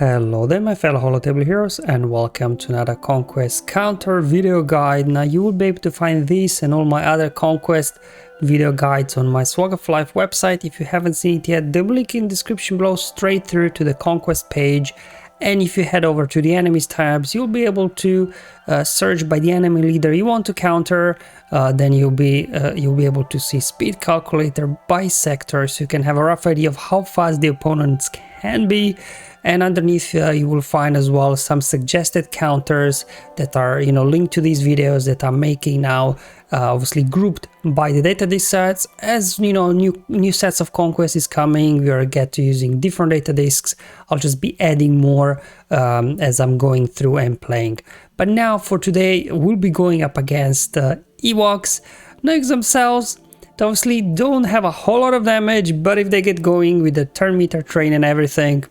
Hello there my fellow holotable heroes and welcome to another Conquest counter video guide. Now you will be able to find this and all my other Conquest video guides on my SWGOH Life website. If you haven't seen it yet, the link in the description below straight through to the Conquest page. And if you head over to the enemies tabs, you'll be able to search by the enemy leader you want to counter. Then you'll be able to see speed calculator by sector, so you can have a rough idea of how fast the opponents can be. And underneath you will find as well some suggested counters that are linked to these videos that I'm making now, obviously grouped by the data disk sets. As new sets of Conquest is coming, we are get to using different data disks. I'll just be adding more as I'm going through and playing. But now for today we'll be going up against Ewoks. Ewoks themselves obviously don't have a whole lot of damage, but if they get going with the turn meter train and everything,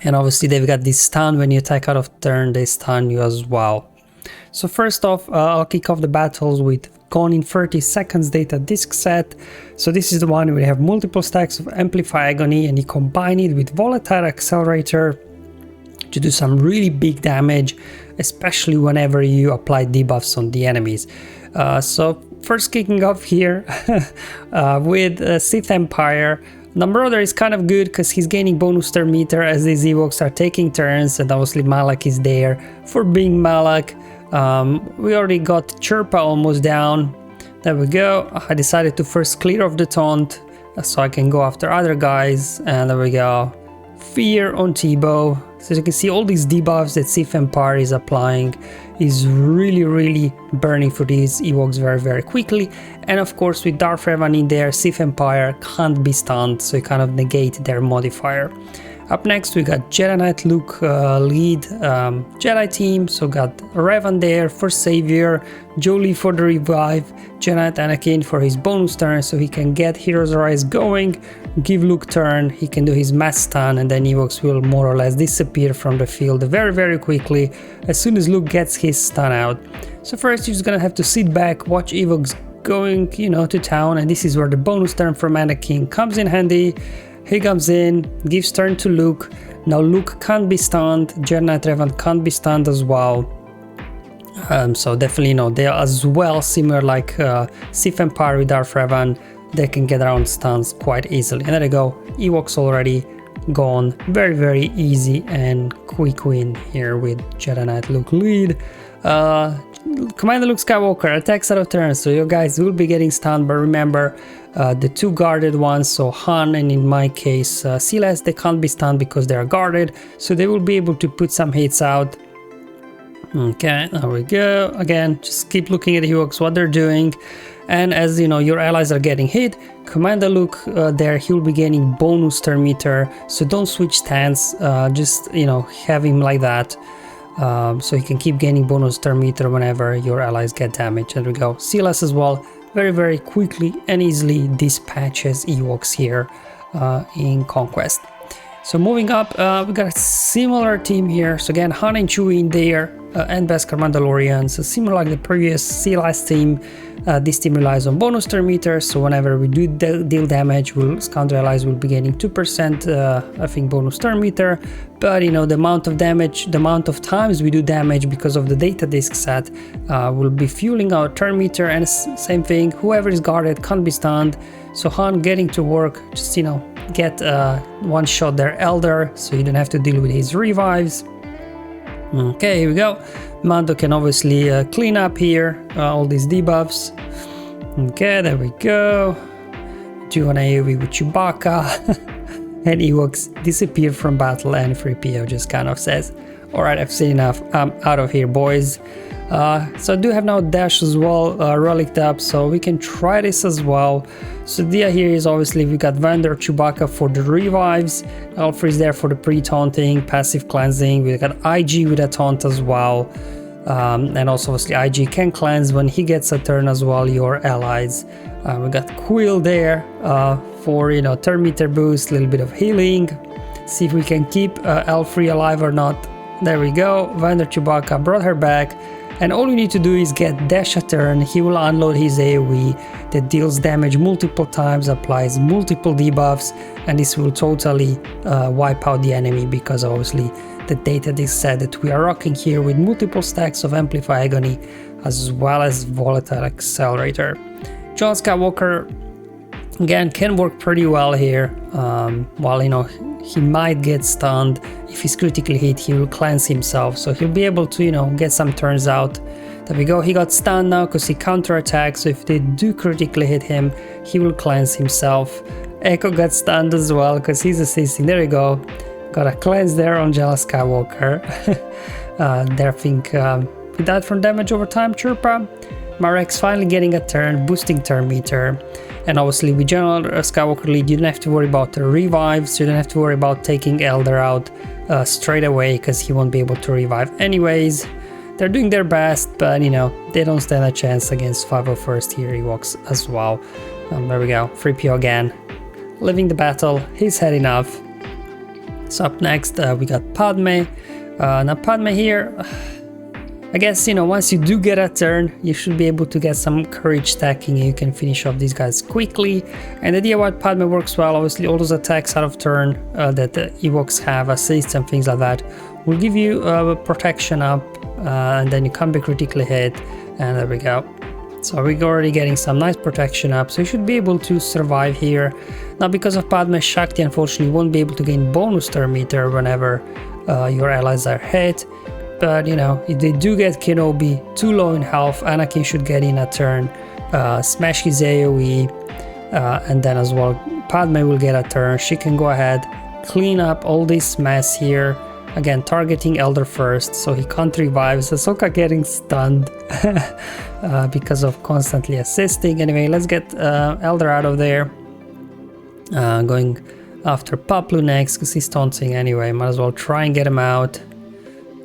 and obviously they've got this stun, when you attack out of turn they stun you as well. So first off, I'll kick off the battles with Gone in 30 Seconds data disk set. So this is the one where you have multiple stacks of Amplify Agony and you combine it with Volatile Accelerator to do some really big damage, especially whenever you apply debuffs on the enemies. So first kicking off here with Sith Empire. Number order is kind of good because he's gaining bonus turn meter as these Ewoks are taking turns, and obviously Malak is there for being Malak. We already got Chirpa almost down. There we go. I decided to first clear off the taunt so I can go after other guys, and there we go. Fear on T-Bow. So as you can see, all these debuffs that Sith Empire is applying is really burning for these Ewoks very quickly. And of course with Darth Revan in there, Sith Empire can't be stunned, so you kind of negate their modifier. Up next we got Jedi Knight Luke lead Jedi team, so got Revan there for Savior, Jolie for the revive, Jedi Knight Anakin for his bonus turn so he can get Hero's Rise going, give Luke turn, he can do his mass stun, and then Ewoks will more or less disappear from the field very quickly as soon as Luke gets his stun out. So first you're just gonna have to sit back, watch Ewoks going to town, and this is where the bonus turn from Anakin comes in handy. He comes in, gives turn to Luke. Now Luke can't be stunned, Jedi Knight Revan can't be stunned as well. So definitely they are as well similar like Sith Empire with Darth Revan. They can get around stuns quite easily. And there you go, Ewoks already gone. Very easy and quick win here with Jedi Knight Luke lead. Commander Luke Skywalker attacks out of turn, so you guys will be getting stunned, but remember the two guarded ones, so Han and in my case Silas, they can't be stunned because they are guarded, so they will be able to put some hits out. Okay, there we go. Again, just keep looking at the Ewoks, what they're doing, and as your allies are getting hit, Commander Luke there, he'll be gaining bonus turn meter, so don't switch stance, just have him like that. So you can keep gaining bonus turn meter whenever your allies get damaged. There we go. Silas as well very quickly and easily dispatches Ewoks here in Conquest. So moving up, we got a similar team here. So again, Han and Chewie in there, and Beskar Mandalorian. So similar like the previous Silas team, this team relies on bonus turn meter. So whenever we do deal damage, counter allies will be gaining 2% I think bonus turn meter. But the amount of damage, the amount of times we do damage because of the data disk set will be fueling our turn meter. And same thing, whoever is guarded can't be stunned. So Han getting to work, just get one shot there Elder, so you don't have to deal with his revives. Okay, here we go. Mando can obviously clean up here all these debuffs. Okay, there we go. Do an AoE with Chewbacca. And Ewoks disappear from battle, and 3PO just kind of says, alright, I've seen enough, I'm out of here, boys. So I do have now dash as well relicked up, so we can try this as well. So the idea here is obviously we got Vander, Chewbacca for the revives, Alfred is there for the pre-taunting, passive cleansing, we got IG with a taunt as well, and also obviously IG can cleanse when he gets a turn as well, your allies. We got Quill there for turn meter boost, a little bit of healing, see if we can keep Alfred alive or not. There we go, Vander Chewbacca brought her back. And all you need to do is get dash a turn, he will unload his AoE that deals damage multiple times, applies multiple debuffs, and this will totally wipe out the enemy, because obviously the data disk said that we are rocking here with multiple stacks of Amplify Agony as well as Volatile Accelerator. John Skywalker again can work pretty well here. While you know he might get stunned, if he's critically hit he will cleanse himself, so he'll be able to, you know, get some turns out. There we go, he got stunned now because he counterattacks, so if they do critically hit him he will cleanse himself. Echo got stunned as well because he's assisting. There we go, got a cleanse there on Jella Skywalker. There I think he died from damage over time. Chirpa, Marek's finally getting a turn, boosting turn meter. And obviously with General Skywalker lead you don't have to worry about the revives, you don't have to worry about taking Elder out straight away because he won't be able to revive anyways. They're doing their best, but you know, they don't stand a chance against 501st here Ewoks as well. There we go, 3PO again, living the battle, he's had enough. So up next we got Padme. Now Padme here, I guess, you know, once you do get a turn, you should be able to get some courage stacking and you can finish off these guys quickly. And the idea why Padme works well, obviously all those attacks out of turn that the Ewoks have, assists and things like that, will give you protection up, and then you can't be critically hit, and there we go. So we're already getting some nice protection up, so you should be able to survive here. Now because of Padme, Shakti unfortunately won't be able to gain bonus turn meter whenever your allies are hit. But you know, if they do get Kenobi too low in health, Anakin should get in a turn, smash his AoE, and then as well Padme will get a turn. She can go ahead, clean up all this mess here, again targeting Elder first so he can't revive. Ahsoka getting stunned because of constantly assisting. Anyway, let's get Elder out of there, going after Paplu next because he's taunting anyway, might as well try and get him out.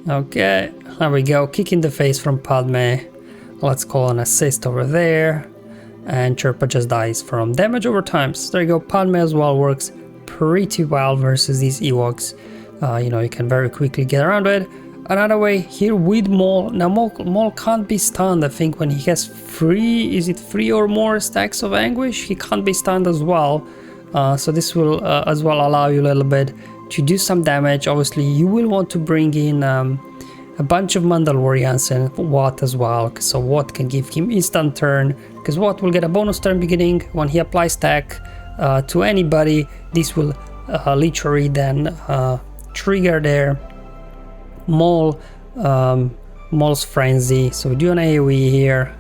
Okay, there we go, kick in the face from Padme. Let's call an assist over there, and Chirpa just dies from damage over time. So there you go, Padme as well works pretty well versus these Ewoks. You know, you can very quickly get around it. Another way here with Maul. Now Maul can't be stunned, I think when he has three or more stacks of Anguish, he can't be stunned as well. So this will as well allow you a little bit to do some damage. Obviously you will want to bring in a bunch of Mandalorians and Wat as well, so Wat can give him instant turn, because Wat will get a bonus turn beginning when he applies stack to anybody. This will literally then trigger their Maul's frenzy. So we do an AoE here,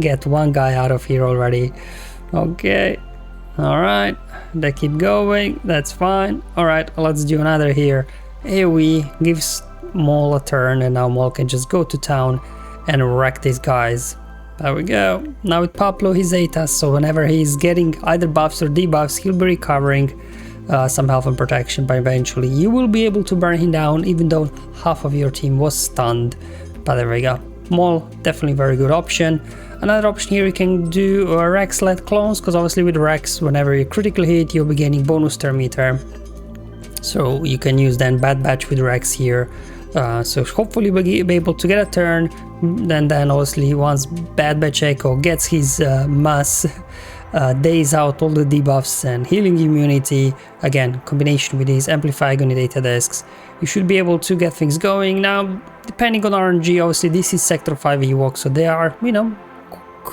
get one guy out of here already. Okay, all right, they keep going, that's fine. All right, let's do another here. AoE gives Maul a turn, and now Maul can just go to town and wreck these guys. There we go. Now with Paplu, he's Zetas, so whenever he's getting either buffs or debuffs, he'll be recovering some health and protection, but eventually you will be able to burn him down even though half of your team was stunned. But there we go. Maul, definitely very good option. Another option here, you can do Rex-led clones, because obviously with Rex, whenever you critically hit, you'll be gaining bonus turn meter. So you can use then Bad Batch with Rex here. So hopefully we'll be able to get a turn. Then obviously once Bad Batch Echo gets his mass days out all the debuffs and healing immunity, again combination with these Amplify Agony data discs, you should be able to get things going. Now depending on RNG, obviously this is Sector 5 Ewoks, so they are, you know,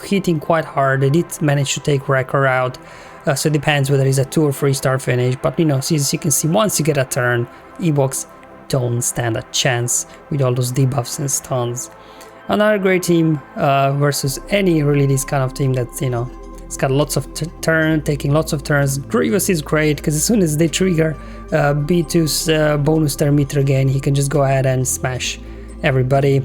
hitting quite hard. They did manage to take Wrecker out, so it depends whether it's a 2 or 3 star finish, but you know, as you can see, once you get a turn, Ewoks don't stand a chance with all those debuffs and stuns. Another great team versus any really this kind of team that's, you know, it's got lots of taking lots of turns. Grievous is great because as soon as they trigger B2's bonus turn meter again, he can just go ahead and smash everybody.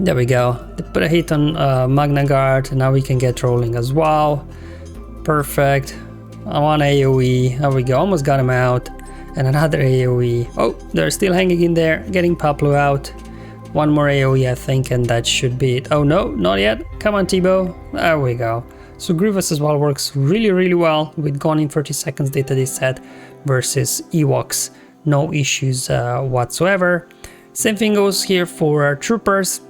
There we go. They put a hit on Magna Guard, and now we can get rolling as well. Perfect. I want AoE. There we go. Almost got him out. And another AoE. Oh, they're still hanging in there, getting Paplu out. One more AoE, I think, and that should be it. Oh no, not yet. Come on, T-Bow. There we go. So Grievous as well works really well with gone in 30 seconds data this set versus Ewoks. No issues whatsoever. Same thing goes here for Troopers.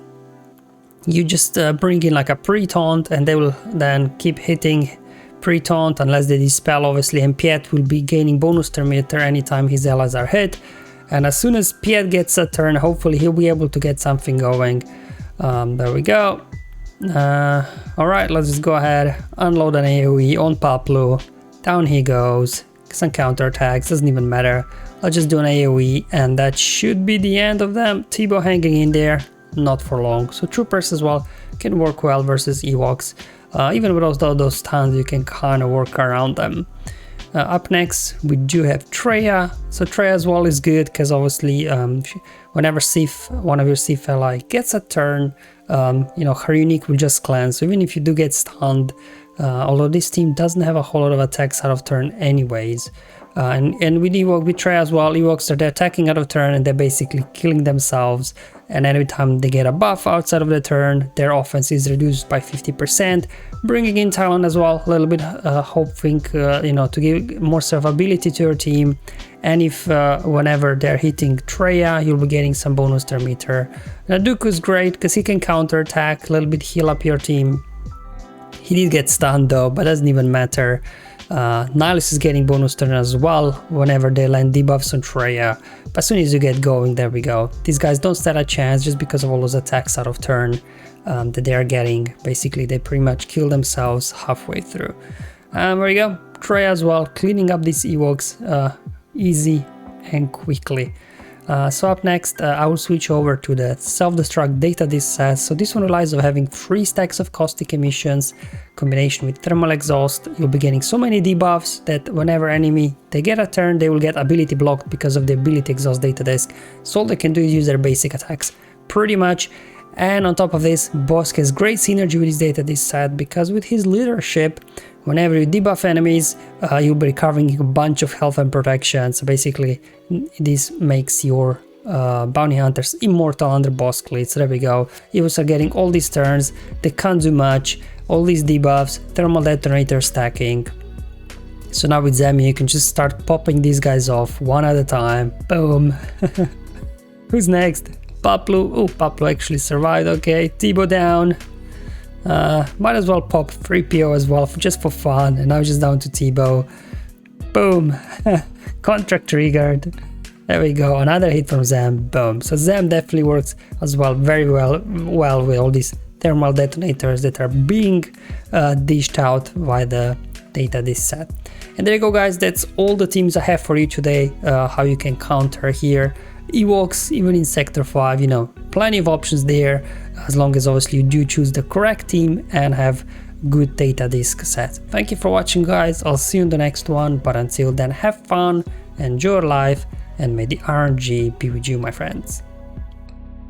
you just bring in like a pre-taunt, and they will then keep hitting pre-taunt unless they dispel, obviously, and Piet will be gaining bonus turn meter anytime his allies are hit. And as soon as Piet gets a turn, hopefully he'll be able to get something going. There we go. Alright, let's just go ahead, unload an AoE on Paplu. Down he goes. Some counterattacks, doesn't even matter. Let's just do an AoE, and that should be the end of them. Teebo hanging in there, not for long. So troopers as well can work well versus Ewoks. Even with those stuns, you can kind of work around them. Up next, we do have Traya. So Traya as well is good because obviously whenever one of your Sith ally gets a turn, you know, her unique will just cleanse. So even if you do get stunned, although this team doesn't have a whole lot of attacks out of turn anyways. And with Traya as well, Ewoks they're attacking out of turn and they're basically killing themselves. And every time they get a buff outside of the turn, their offense is reduced by 50%. Bringing in Talon as well, a little bit hoping, you know, to give more survivability to your team. And if whenever they're hitting Traya, you'll be getting some bonus turn meter. Now Dooku is great because he can counterattack, a little bit heal up your team. He did get stunned though, but doesn't even matter. Nihilus is getting bonus turn as well whenever they land debuffs on Traya. But as soon as you get going, there we go. These guys don't stand a chance just because of all those attacks out of turn that they are getting. Basically, they pretty much kill themselves halfway through. There we go. Traya as well, cleaning up these Ewoks easy and quickly. So up next, I will switch over to the self-destruct data disk set. So this one relies on having 3 stacks of caustic emissions, combination with thermal exhaust. You'll be getting so many debuffs that whenever enemy they get a turn, they will get ability blocked because of the ability exhaust data disk. So all they can do is use their basic attacks, pretty much. And on top of this, Bossk has great synergy with his data disk set because with his leadership, whenever you debuff enemies, you'll be recovering a bunch of health and protection. So basically, this makes your bounty hunters immortal under Bossk lead. So there we go. Ewoks are getting all these turns. They can't do much. All these debuffs, thermal detonator stacking. So now with Zemi, you can just start popping these guys off one at a time. Boom. Who's next? Paplu. Oh, Paplu actually survived. Okay, Teebo down. Might as well pop 3PO as well, just for fun. And now just down to Teebo. Boom. Contract triggered. There we go. Another hit from Zem. Boom. So Zem definitely works as well, very well with all these thermal detonators that are being dished out by the data disk set. And there you go, guys. That's all the teams I have for you today. How you can counter here Ewoks, even in Sector 5, you know, plenty of options there, as long as obviously you do choose the correct team and have good data disk set. Thank you for watching, guys. I'll see you in the next one, but until then, have fun, enjoy your life, and may the RNG be with you, my friends.